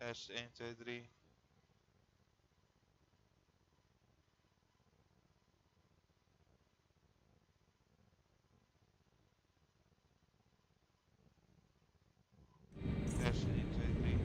Test 1, 2, 3. Test 1, 2, 3.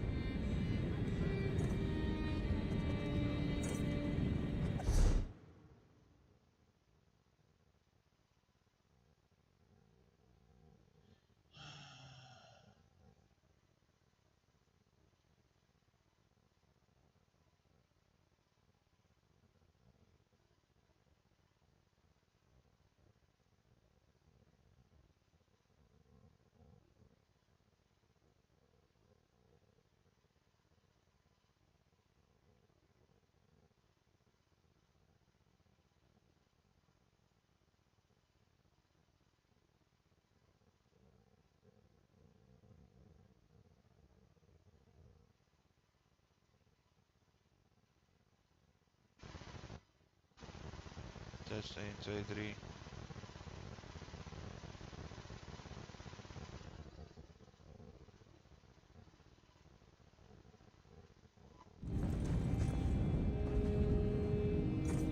Test 1, 2, 3.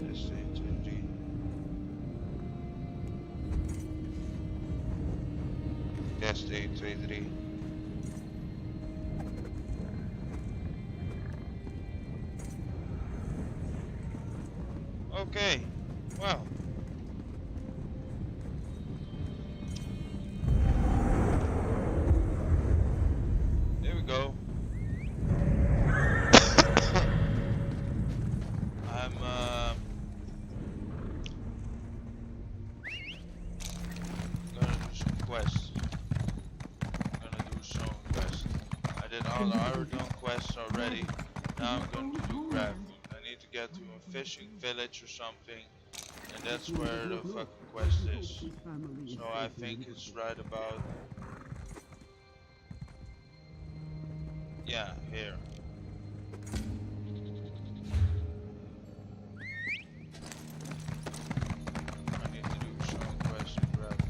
Test 1, 2, 3. Test 1, 2, 3. Okay, well. There we go. I'm gonna do some quests. I did all the Irodon quests already. Now I'm going to do crafting. I need to get to a fishing village or something, and that's where the fucking quest is. So I think it's right about, yeah, here. I need to do some quests and grab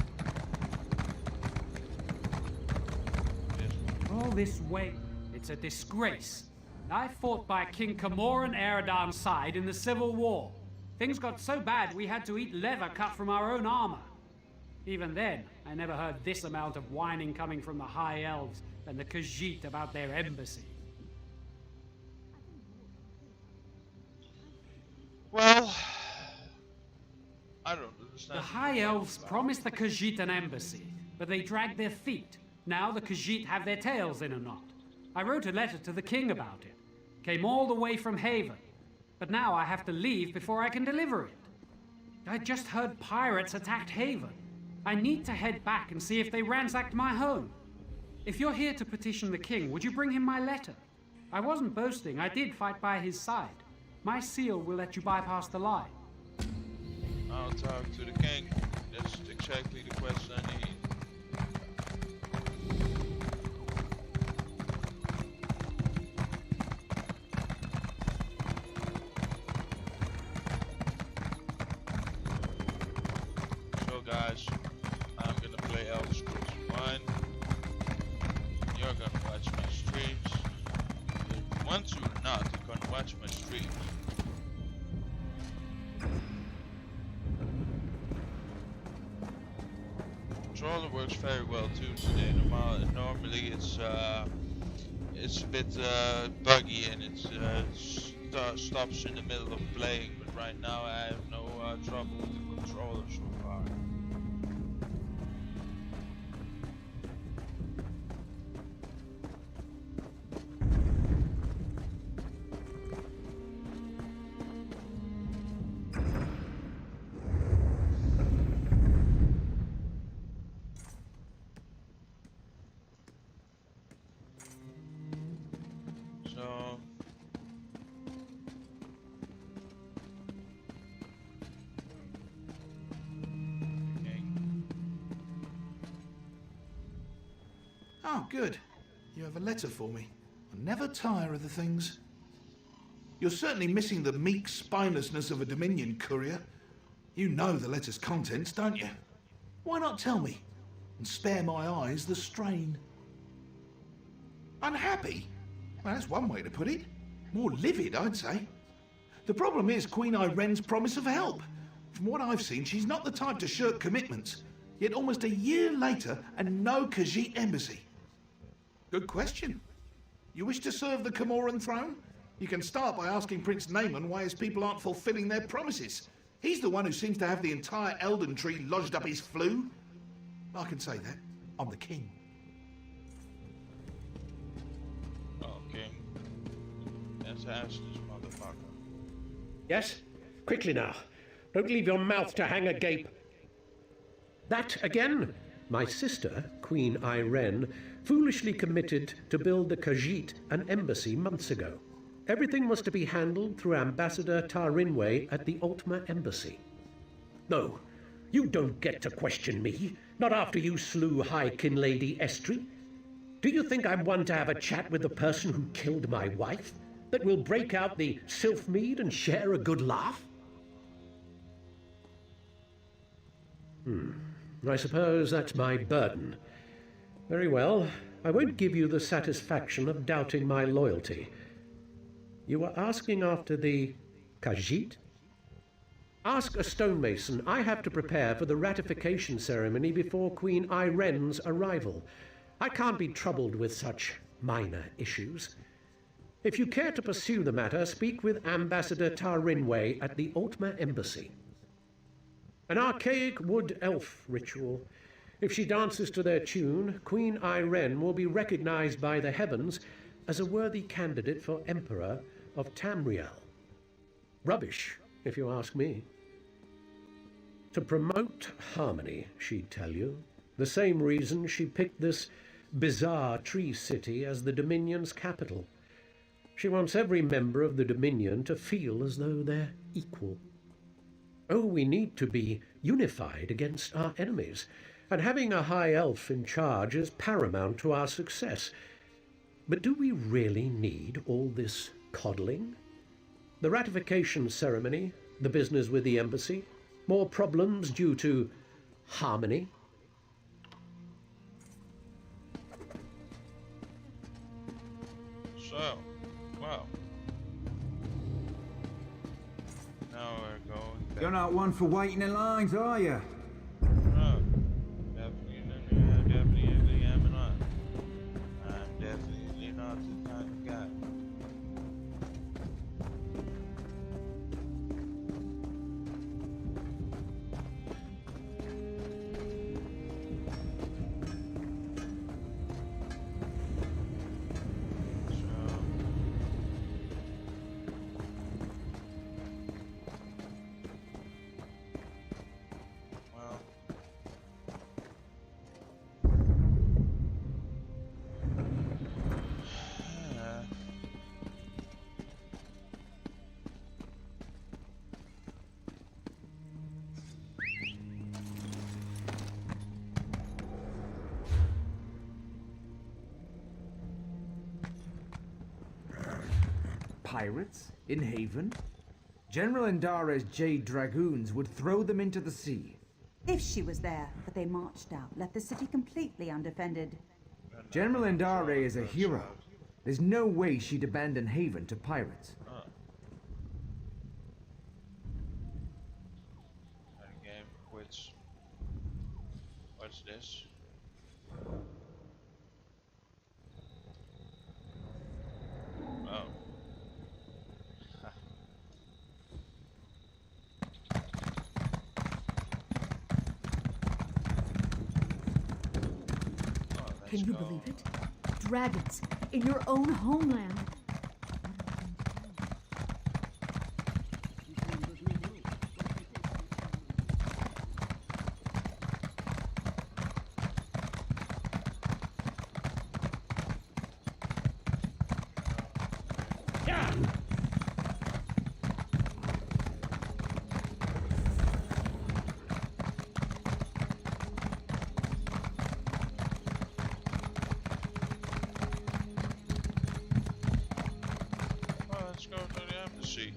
this. All this way, it's a disgrace. I fought by King Kamor and Eridan's side in the Civil War. Things got so bad we had to eat leather cut from our own armor. Even then, I never heard this amount of whining coming from the High Elves and the Khajiit about their embassy. Well, I don't understand. The High Elves promised the Khajiit an embassy, but they dragged their feet. Now the Khajiit have their tails in a knot. I wrote a letter to the king about it. Came all the way from Haven. But now I have to leave before I can deliver it. I just heard pirates attacked Haven. I need to head back and see if they ransacked my home. If you're here to petition the king, would you bring him my letter? I wasn't boasting, I did fight by his side. My seal will let you bypass the line. I'll talk to the king. That's exactly the quest I need. So guys, I'm gonna play Elder Scrolls 1. You're gonna watch my streams. If you want to or not, you're gonna watch my streams. Controller works very well too today. Normally it's a bit buggy and it stops in the middle of playing, but right now I have no trouble with the controller so far. Oh, good. You have a letter for me. I never tire of the things. You're certainly missing the meek spinelessness of a Dominion courier. You know the letter's contents, don't you? Why not tell me? And spare my eyes the strain. Unhappy? Well, that's one way to put it. More livid, I'd say. The problem is Queen Irene's promise of help. From what I've seen, she's not the type to shirk commitments. Yet almost a year later, and no Khajiit embassy. Good question. You wish to serve the Comoran throne? You can start by asking Prince Naaman why his people aren't fulfilling their promises. He's the one who seems to have the entire Elden Tree lodged up his flue. I can say that. I'm the king. Okay. Let's ask this motherfucker. Yes? Quickly now. Don't leave your mouth to hang agape. That again? My sister, Queen Irene, foolishly committed to build the Khajiit an embassy months ago. Everything was to be handled through Ambassador Tarinwe at the Ultima Embassy. No, you don't get to question me, not after you slew High Kin Lady Estri. Do you think I'm one to have a chat with the person who killed my wife? That will break out the Sylphmead and share a good laugh? I suppose that's my burden. Very well, I won't give you the satisfaction of doubting my loyalty. You were asking after the Khajiit? Ask a stonemason. I have to prepare for the ratification ceremony before Queen Irene's arrival. I can't be troubled with such minor issues. If you care to pursue the matter, speak with Ambassador Tarinwe at the Ultima Embassy. An archaic wood elf ritual. If she dances to their tune, Queen Irene will be recognized by the heavens as a worthy candidate for Emperor of Tamriel. Rubbish, if you ask me. To promote harmony, she'd tell you. The same reason she picked this bizarre tree city as the Dominion's capital. She wants every member of the Dominion to feel as though they're equal. Oh, we need to be unified against our enemies, and having a high elf in charge is paramount to our success. But do we really need all this coddling? The ratification ceremony, the business with the embassy, more problems due to harmony. So, well. Now we're going back. You're not one for waiting in lines, are you? No. Definitely am not. I'm definitely not the kind of guy. pirates in Haven? General Indare's Jade Dragoons would throw them into the sea. If she was there, but they marched out, left the city completely undefended. General Indare is a hero. There's no way she'd abandon Haven to pirates. Game quits. What's this? Oh. Can you believe it? Dragons in your own homeland. Let's go to the embassy.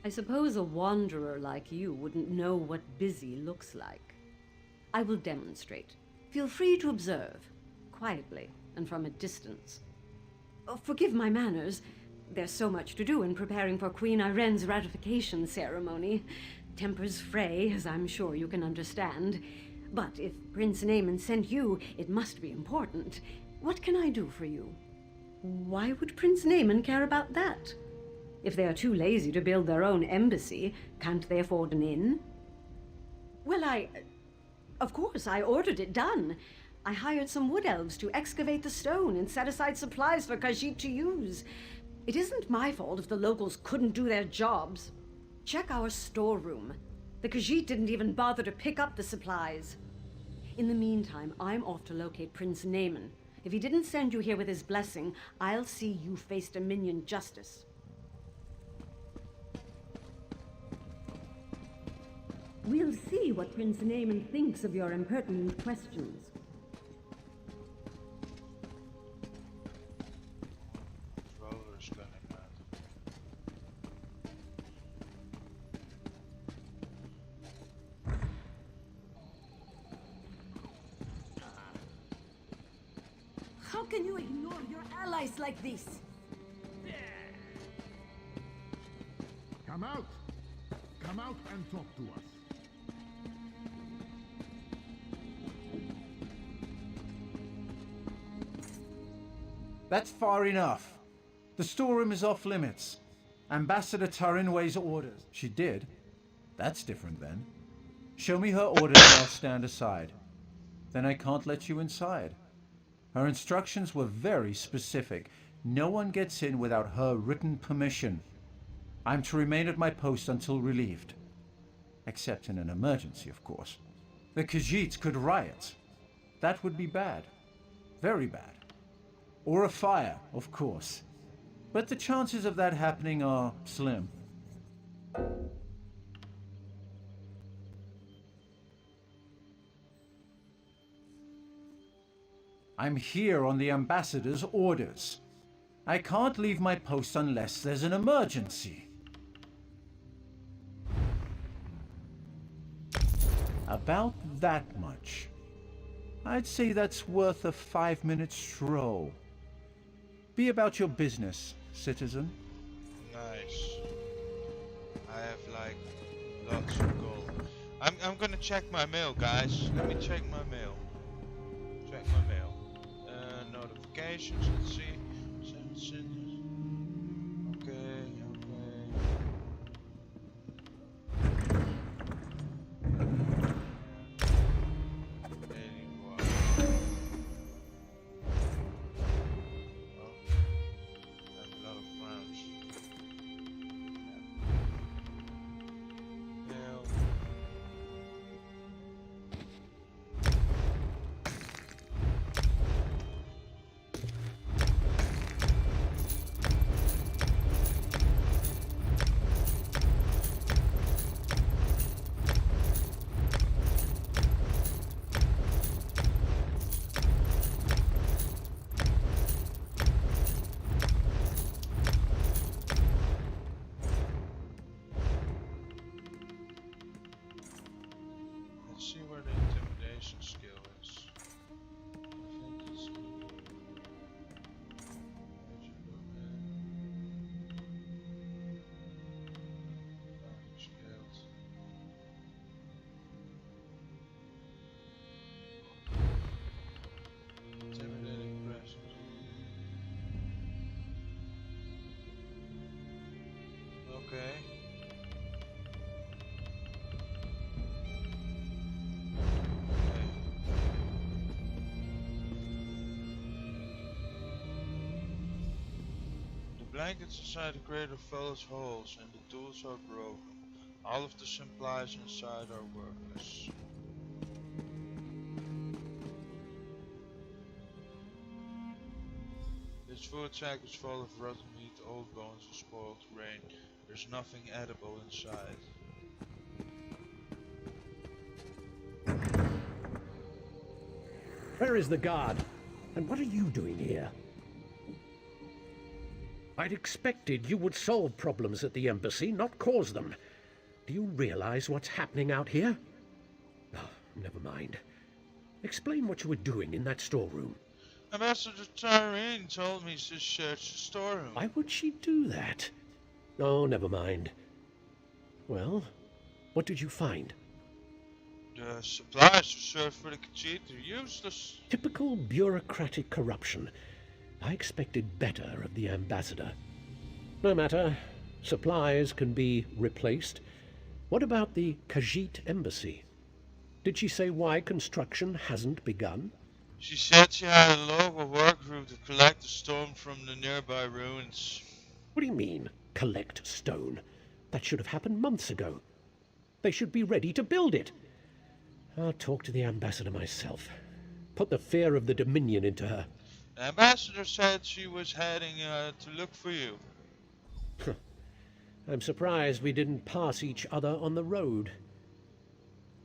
I suppose a wanderer like you wouldn't know what busy looks like. I will demonstrate. Feel free to observe, quietly and from a distance. Oh, forgive my manners. There's so much to do in preparing for Queen Irene's ratification ceremony. Tempers fray, as I'm sure you can understand. But if Prince Naaman sent you, it must be important. What can I do for you? Why would Prince Naaman care about that? If they are too lazy to build their own embassy, can't they afford an inn? Well, of course, I ordered it done. I hired some wood elves to excavate the stone and set aside supplies for Khajiit to use. It isn't my fault if the locals couldn't do their jobs. Check our storeroom. The Khajiit didn't even bother to pick up the supplies. In the meantime, I'm off to locate Prince Naaman. If he didn't send you here with his blessing, I'll see you face Dominion justice. We'll see what Prince Naaman thinks of your impertinent questions. Roller's going mad. How can you ignore your allies like this? Come out! Come out and talk to us. That's far enough. The storeroom is off limits. Ambassador Tarinway's orders. She did? That's different then. Show me her orders and I'll stand aside. Then I can't let you inside. Her instructions were very specific. No one gets in without her written permission. I'm to remain at my post until relieved. Except in an emergency, of course. The Khajiits could riot. That would be bad. Very bad. Or a fire, of course. But the chances of that happening are slim. I'm here on the ambassador's orders. I can't leave my post unless there's an emergency. About that much. I'd say that's worth a 5-minute stroll. Be about your business, citizen. Nice. I have like lots of gold. I'm gonna check my mail, guys. Let me check my mail. Check my mail. Notifications. Let's see. Okay. Okay. The blankets inside the crater fell as holes and the tools are broken. All of the supplies inside are worthless. This food sack is full of rotten meat, old bones and spoiled grain. There's nothing edible inside. Where is the guard? And what are you doing here? I'd expected you would solve problems at the embassy, not cause them. Do you realize what's happening out here? Oh, never mind. Explain what you were doing in that storeroom. Ambassador Tyrene told me to search the storeroom. Why would she do that? Oh, never mind. Well, what did you find? The supplies reserved for the Khajiit are useless. Typical bureaucratic corruption. I expected better of the ambassador. No matter. Supplies can be replaced. What about the Khajiit embassy? Did she say why construction hasn't begun? She said she had a local work group to collect the stone from the nearby ruins. What do you mean, collect stone? That should have happened months ago. They should be ready to build it. I'll talk to the ambassador myself. Put the fear of the Dominion into her. The ambassador said she was heading to look for you. I'm surprised we didn't pass each other on the road.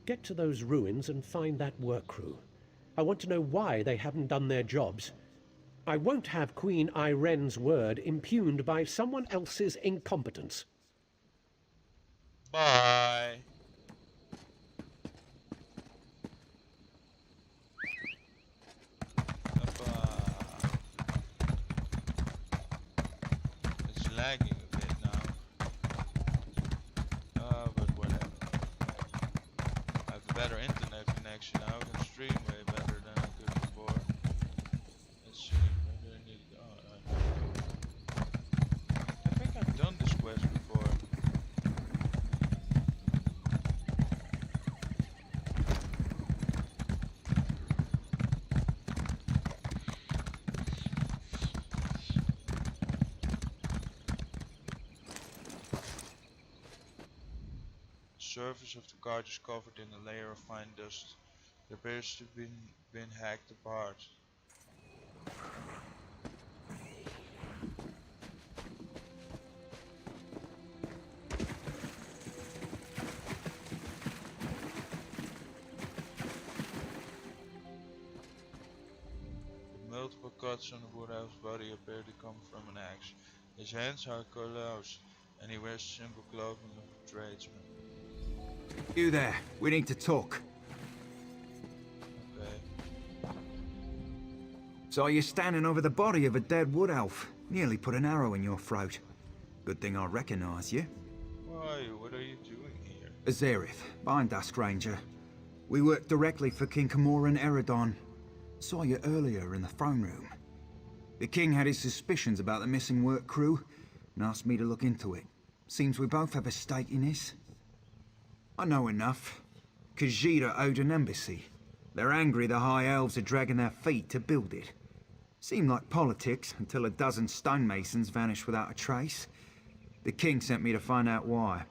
Get to those ruins and find that work crew. I want to know why they haven't done their jobs. I won't have Queen Irene's word impugned by someone else's incompetence. Bye. It's lagging a bit now. But whatever. I have a better internet connection now. I can stream way better than I could before. Let's see. Where do I need to go? I think I've done this quest before. The surface of the card is covered in a layer of fine dust. It appears to have been hacked apart. Multiple cuts on the woodhouse body appear to come from an axe. His hands are calloused, and he wears simple clothing of a tradesman. You there, we need to talk. Okay. So you're standing over the body of a dead wood elf. Nearly put an arrow in your throat. Good thing I recognize you. Who are you? What are you doing here? Azerith, bind us, Ranger. We work directly for King Camoran Eredon. Saw you earlier in the throne room. The king had his suspicions about the missing work crew and asked me to look into it. Seems we both have a stake in this. I know enough. Khajiit are owed an embassy. They're angry the High Elves are dragging their feet to build it. Seemed like politics until a dozen stonemasons vanished without a trace. The king sent me to find out why.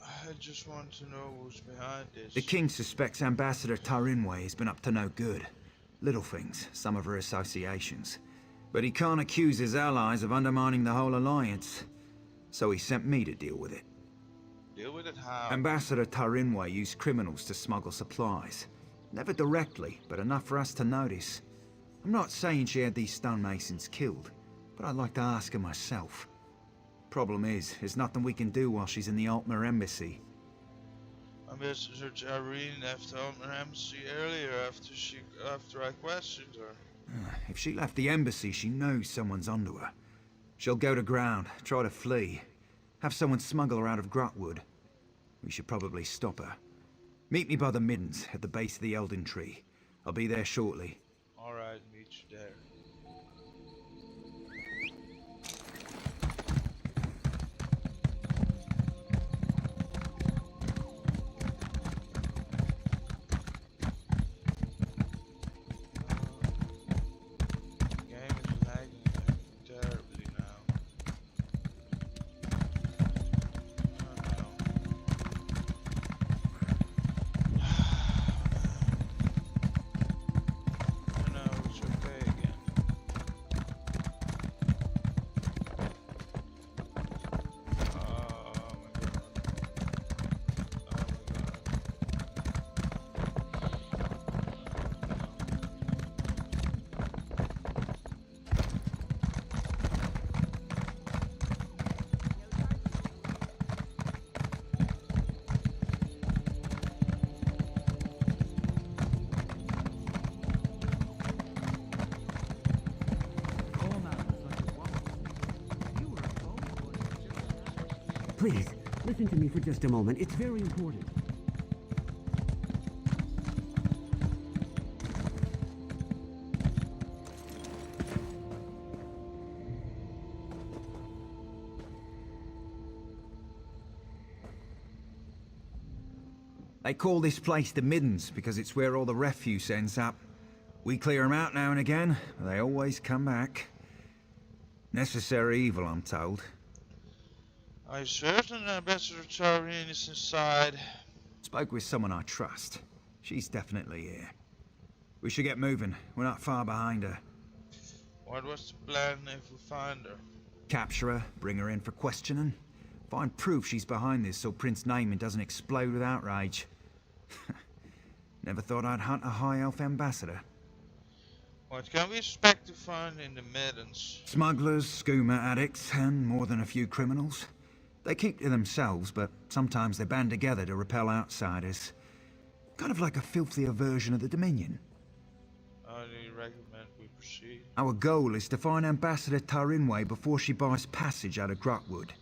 I just want to know who's behind this. The king suspects Ambassador Tarinway has been up to no good. Little things, some of her associations. But he can't accuse his allies of undermining the whole alliance. So he sent me to deal with it. Deal with it how? Ambassador Tarinway used criminals to smuggle supplies. Never directly, but enough for us to notice. I'm not saying she had these stonemasons killed, but I'd like to ask her myself. Problem is, there's nothing we can do while she's in the Altmer embassy. Ambassador Tyrene left home her embassy earlier after I questioned her. If she left the embassy, she knows someone's onto her. She'll go to ground, try to flee. Have someone smuggle her out of Grotwood. We should probably stop her. Meet me by the Middens, at the base of the Elden Tree. I'll be there shortly. Alright, meet you there. Please, listen to me for just a moment. It's very important. They call this place the Middens because it's where all the refuse ends up. We clear them out now and again, but they always come back. Necessary evil, I'm told. Are you certain Ambassador Taurian is inside? Spoke with someone I trust. She's definitely here. We should get moving. We're not far behind her. What was the plan if we find her? Capture her, bring her in for questioning. Find proof she's behind this so Prince Naaman doesn't explode with outrage. Never thought I'd hunt a high elf ambassador. What can we expect to find in the Middens? Smugglers, skooma addicts, and more than a few criminals. They keep to themselves, but sometimes they band together to repel outsiders. Kind of like a filthier version of the Dominion. How do you recommend we proceed? Our goal is to find Ambassador Tarinway before she buys passage out of Grotwood.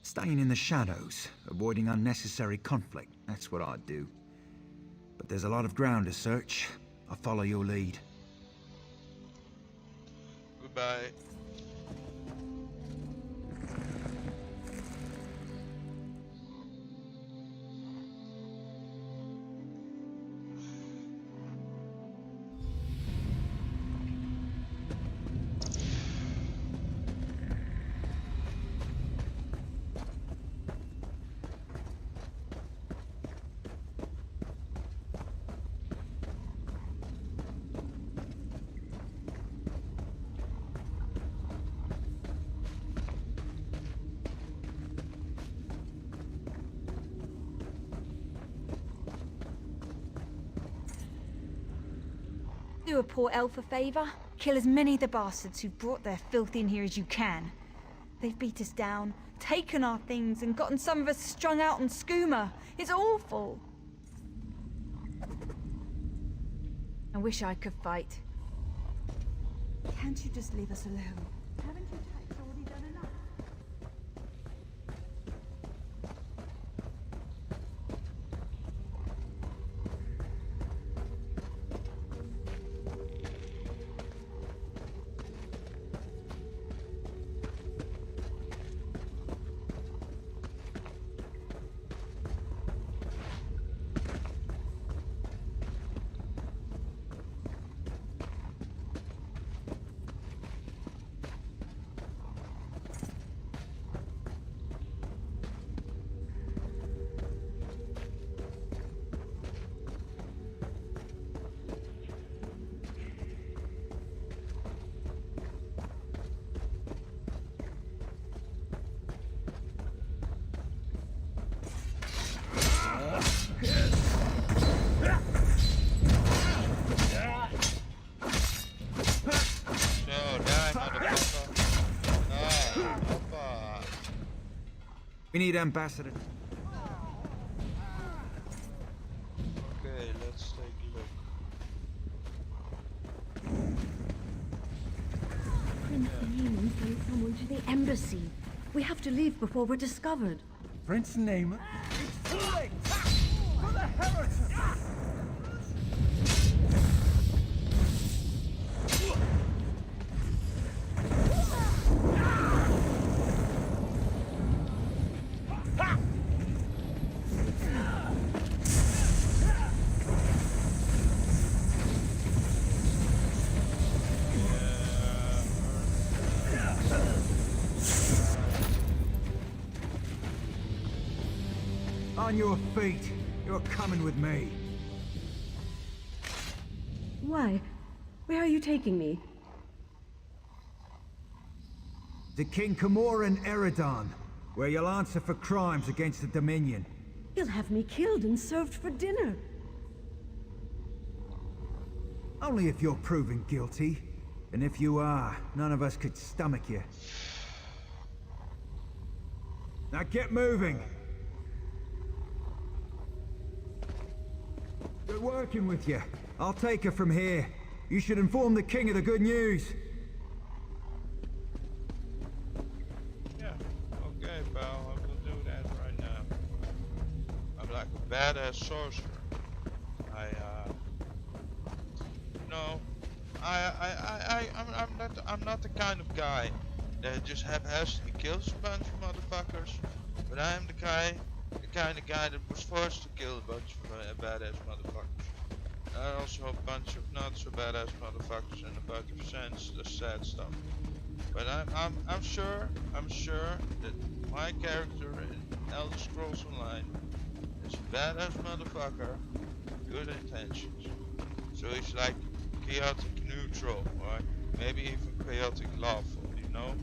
Staying in the shadows, avoiding unnecessary conflict. That's what I'd do. But there's a lot of ground to search. I'll follow your lead. Goodbye. Do a poor elf a favour. Kill as many of the bastards who brought their filth in here as you can. They've beat us down, taken our things, and gotten some of us strung out on skooma. It's awful. I wish I could fight. Can't you just leave us alone? Haven't you types already done enough? We need Ambassador. Okay, let's take a look. Prince Naaman sent someone to the embassy. We have to leave before we're discovered. Prince Naaman? It's too late! For the heretics! On your feet. You're coming with me. Why? Where are you taking me? To King Camoran Eredon, where you'll answer for crimes against the Dominion. He'll have me killed and served for dinner. Only if you're proven guilty. And if you are, none of us could stomach you. Now get moving! Good working with you. I'll take her from here. You should inform the king of the good news. Yeah, okay, pal, I will do that. badass sorcerer. I'm not the kind of guy that just haphazardly kills a bunch of motherfuckers, but I am the kind of guy that was forced to kill a bunch of badass motherfuckers. Also a bunch of not so badass motherfuckers and a bunch of the sad stuff. But I'm sure that my character in Elder Scrolls Online is a badass motherfucker with good intentions. So he's like chaotic neutral, or maybe even chaotic lawful, you know?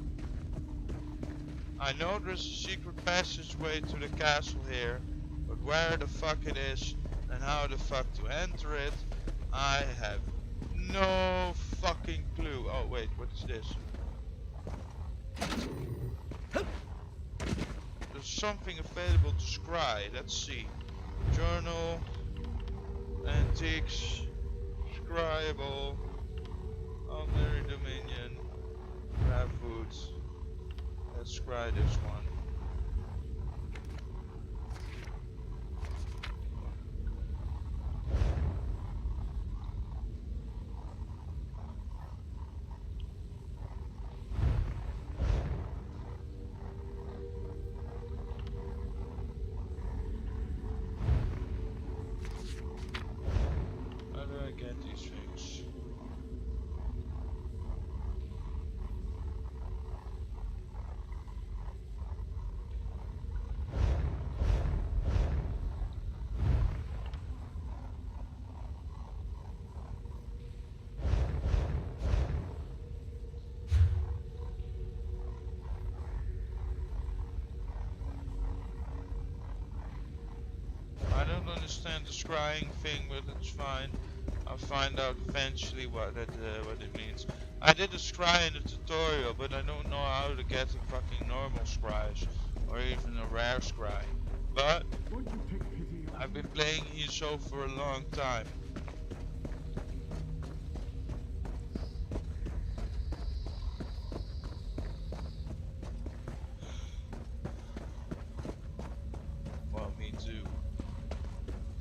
I know there's a secret passageway to the castle here, but where the fuck it is and how the fuck to enter it, I have no fucking clue. Oh wait, what is this? There's something available to scry. Let's see. Journal, antiques, scribable, ordinary dominion, grab foods. Let's scry this one. How do I get these things? I don't understand the scrying thing, but it's fine. I'll find out eventually what it means. I did a scry in the tutorial, but I don't know how to get the fucking normal scries, or even a rare scry. But I've been playing ESO for a long time. Well, me too.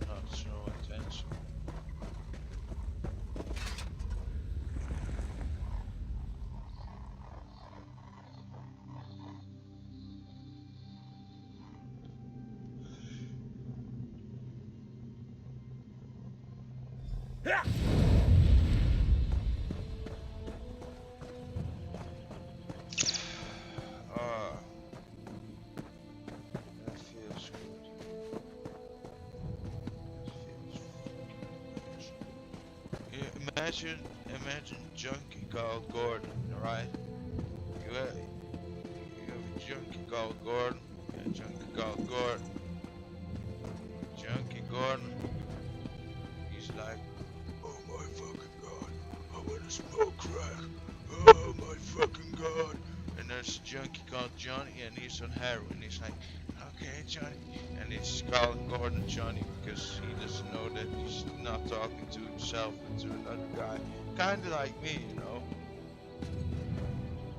Not so intense. That feels good. Imagine junkie called Gordon, right? You have a junkie called Gordon, and a junkie called Gordon. Junkie Gordon, he's like, oh my fucking god, I wanna smoke crack. Oh my fucking god. And there's a junkie called Johnny, and he's on heroin. He's like, okay, Johnny. And he's calling Gordon Johnny because he doesn't know that he's not talking to himself but to another guy. Kinda like me, you know.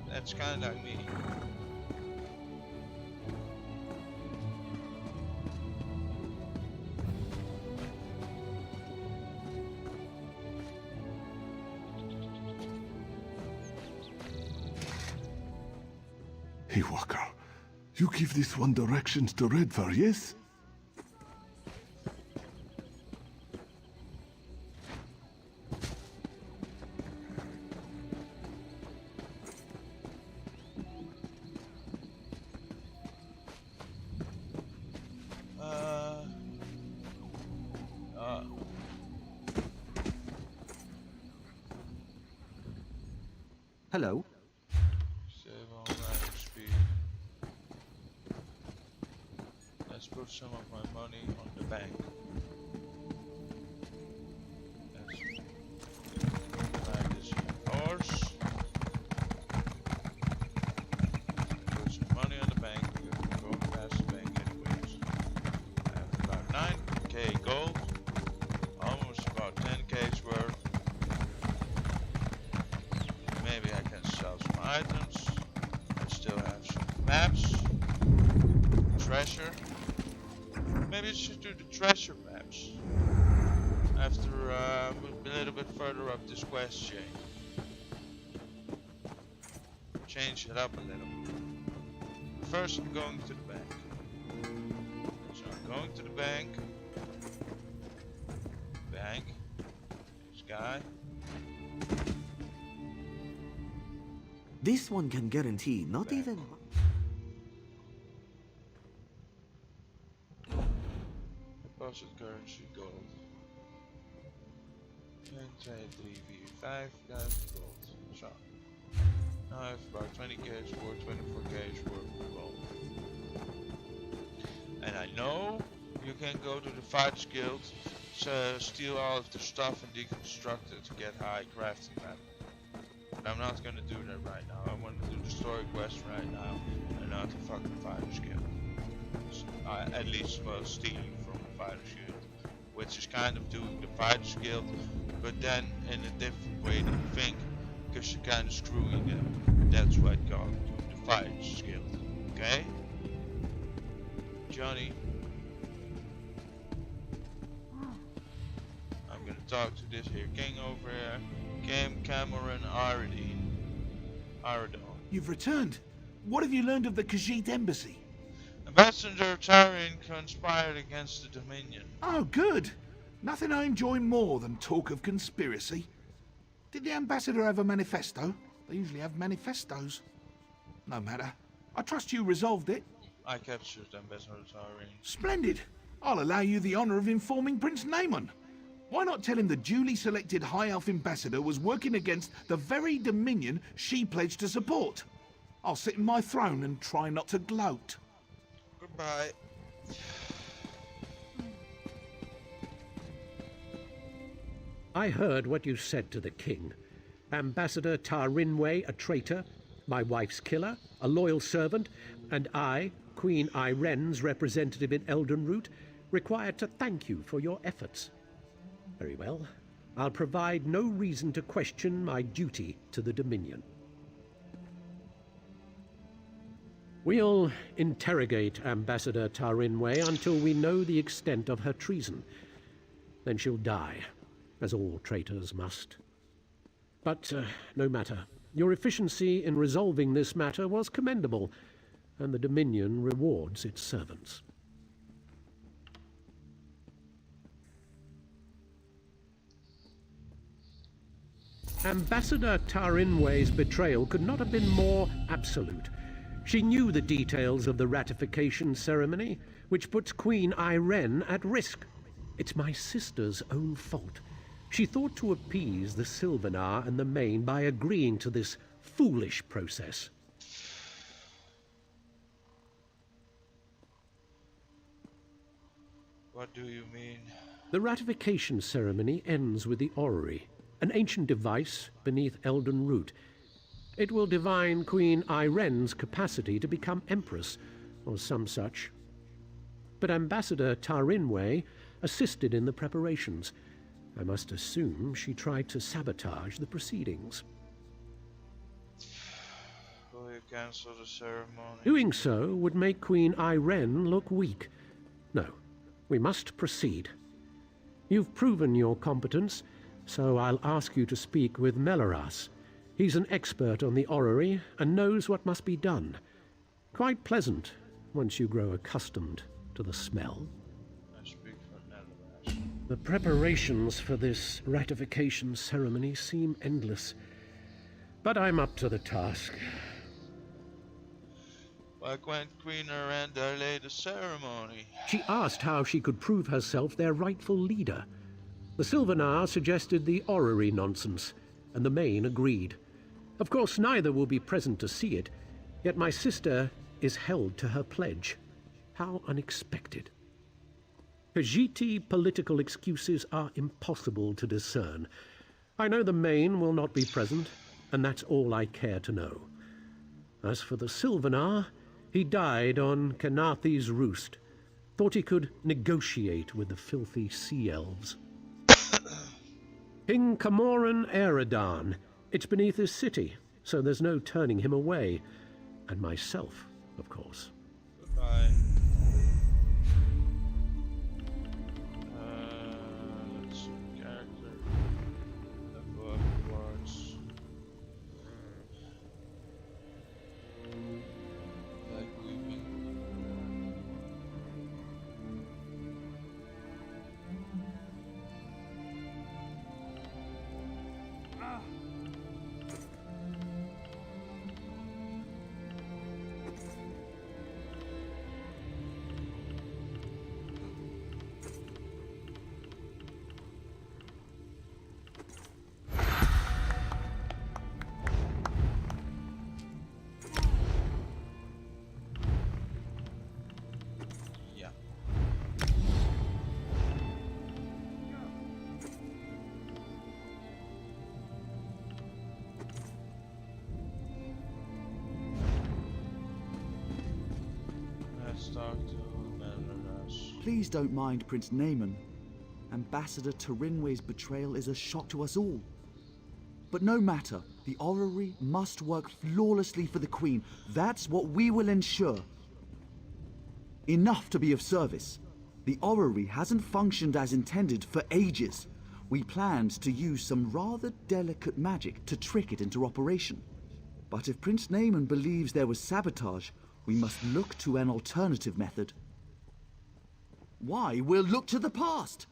That's kinda like me. Hey, Walker. You give this one directions to Redvar, yes? Hello. Save online speed. Let's put some of my money on the bank. Let's buy this horse. Put some money on the bank because we're going past the bank anyways. I have about 9k gold. Almost about 10k's worth. Maybe I can sell some items. I still have some maps, treasure. maybe I should do the treasure maps after a little bit further up this quest chain. Change it up a little. First, I'm going to the bank. So I'm going to the bank. This guy. This one can guarantee not even... Deposit currency gold. 10, 3v5,000 gold. So now I have about 20k's worth, 24k's worth of gold. And I know you can go to the Fighters Guild, steal all of the stuff and deconstruct it to get high crafting level. But I'm not gonna do that right now. I want to do the story quest right now and not the fucking Fighters Guild. So at least stealing from the Fighters Guild, which is kind of doing the Fighters Guild, but then in a different way than you think, because you're kind of screwing them. That's why I call it the Fighters Guild. Okay? Johnny. I'm gonna talk to this here king over here. King Cameron Aradon. You've returned. What have you learned of the Khajiit embassy? Ambassador Tarin conspired against the Dominion. Oh, good. Nothing I enjoy more than talk of conspiracy. Did the ambassador have a manifesto? They usually have manifestos. No matter. I trust you resolved it. I captured Ambassador Tarin. Splendid. I'll allow you the honor of informing Prince Naemon. Why not tell him the duly selected High Elf ambassador was working against the very Dominion she pledged to support? I'll sit in my throne and try not to gloat. Goodbye. I heard what you said to the king. Ambassador Tarinway, a traitor, my wife's killer, a loyal servant, and I, Queen Iren's representative in Eldenroot, required to thank you for your efforts. Very well. I'll provide no reason to question my duty to the Dominion. We'll interrogate Ambassador Tarinway until we know the extent of her treason. Then she'll die, as all traitors must. But no matter. Your efficiency in resolving this matter was commendable, and the Dominion rewards its servants. Ambassador Tarinway's betrayal could not have been more absolute. She knew the details of the ratification ceremony, which puts Queen Iren at risk. It's my sister's own fault. She thought to appease the Sylvanar and the Main by agreeing to this foolish process. What do you mean? The ratification ceremony ends with the orrery, an ancient device beneath Eldenroot. It will divine Queen Iren's capacity to become Empress, or some such. But Ambassador Tarinway assisted in the preparations. I must assume she tried to sabotage the proceedings. Will you cancel the ceremony? Doing so would make Queen Iren look weak. No, we must proceed. You've proven your competence, so I'll ask you to speak with Melaras. He's an expert on the orrery and knows what must be done. Quite pleasant once you grow accustomed to the smell. I speak for Melaras. The preparations for this ratification ceremony seem endless, but I'm up to the task. Why can't Queen Iren delay the ceremony? She asked how she could prove herself their rightful leader. The Sylvanar suggested the orrery nonsense, and the Main agreed. Of course, neither will be present to see it, yet my sister is held to her pledge. How unexpected. Khajiiti political excuses are impossible to discern. I know the Main will not be present, and that's all I care to know. As for the Sylvanar, he died on Kenathi's roost. Thought he could negotiate with the filthy sea elves. King Camoran Aradon. It's beneath his city, so there's no turning him away. And myself, of course. Goodbye. Let's talk to Melrose. Please don't mind Prince Naaman. Ambassador Turinway's betrayal is a shock to us all. But no matter, the orrery must work flawlessly for the Queen. That's what we will ensure. Enough to be of service. The orrery hasn't functioned as intended for ages. We planned to use some rather delicate magic to trick it into operation. But if Prince Naaman believes there was sabotage, we must look to an alternative method. Why, we'll look to the past.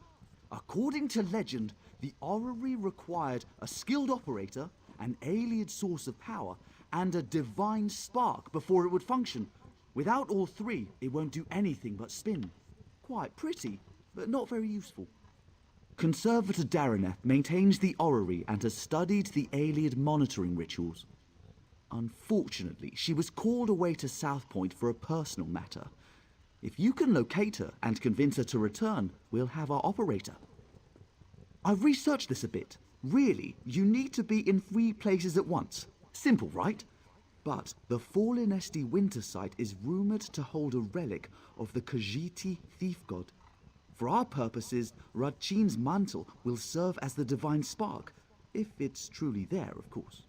According to legend, the orrery required a skilled operator, an Ayleid source of power, and a divine spark before it would function. Without all three, it won't do anything but spin. Quite pretty, but not very useful. Conservator Daraneth maintains the orrery and has studied the Ayleid monitoring rituals. Unfortunately, she was called away to South Point for a personal matter. If you can locate her and convince her to return, we'll have our operator. I've researched this a bit. Really, you need to be in 3 places at once. Simple, right? But the Fallen Esti winter site is rumored to hold a relic of the Khajiiti thief god. For our purposes, Radchin's mantle will serve as the divine spark, if it's truly there, of course.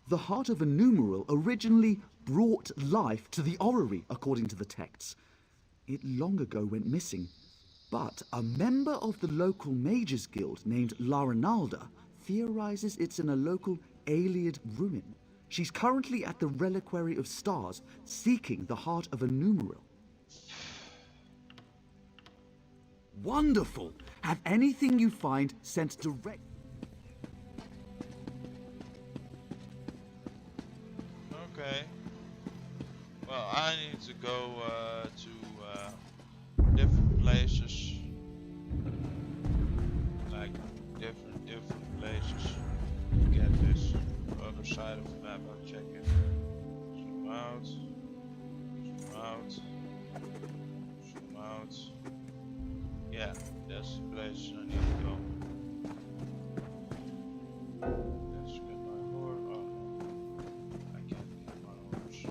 The heart of a numeral originally brought life to the orrery, according to the texts. It long ago went missing. But a member of the local mages guild named Laranalda theorizes it's in a local Ayleid ruin. She's currently at the Reliquary of Stars, seeking the heart of a numeral. Wonderful! Have anything you find sent direct... Okay. Well, I need to go to different places. Like different places. Get this other side of the map. I'll check it. Zoom out. Zoom out. Zoom out. Yeah, that's the place I need to go. Let's get my horse. Oh no, I can't get my horse.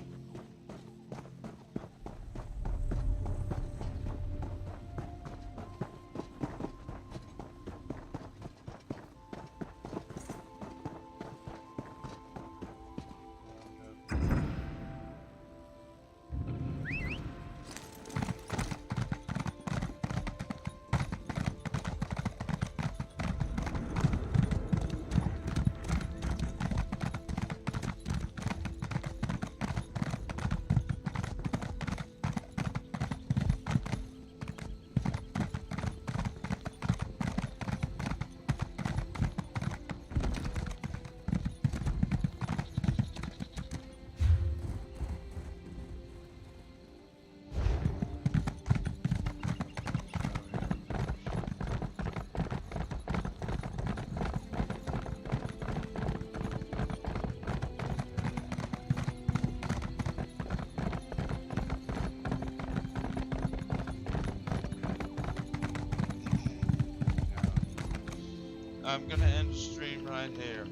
I'm gonna end the stream right here.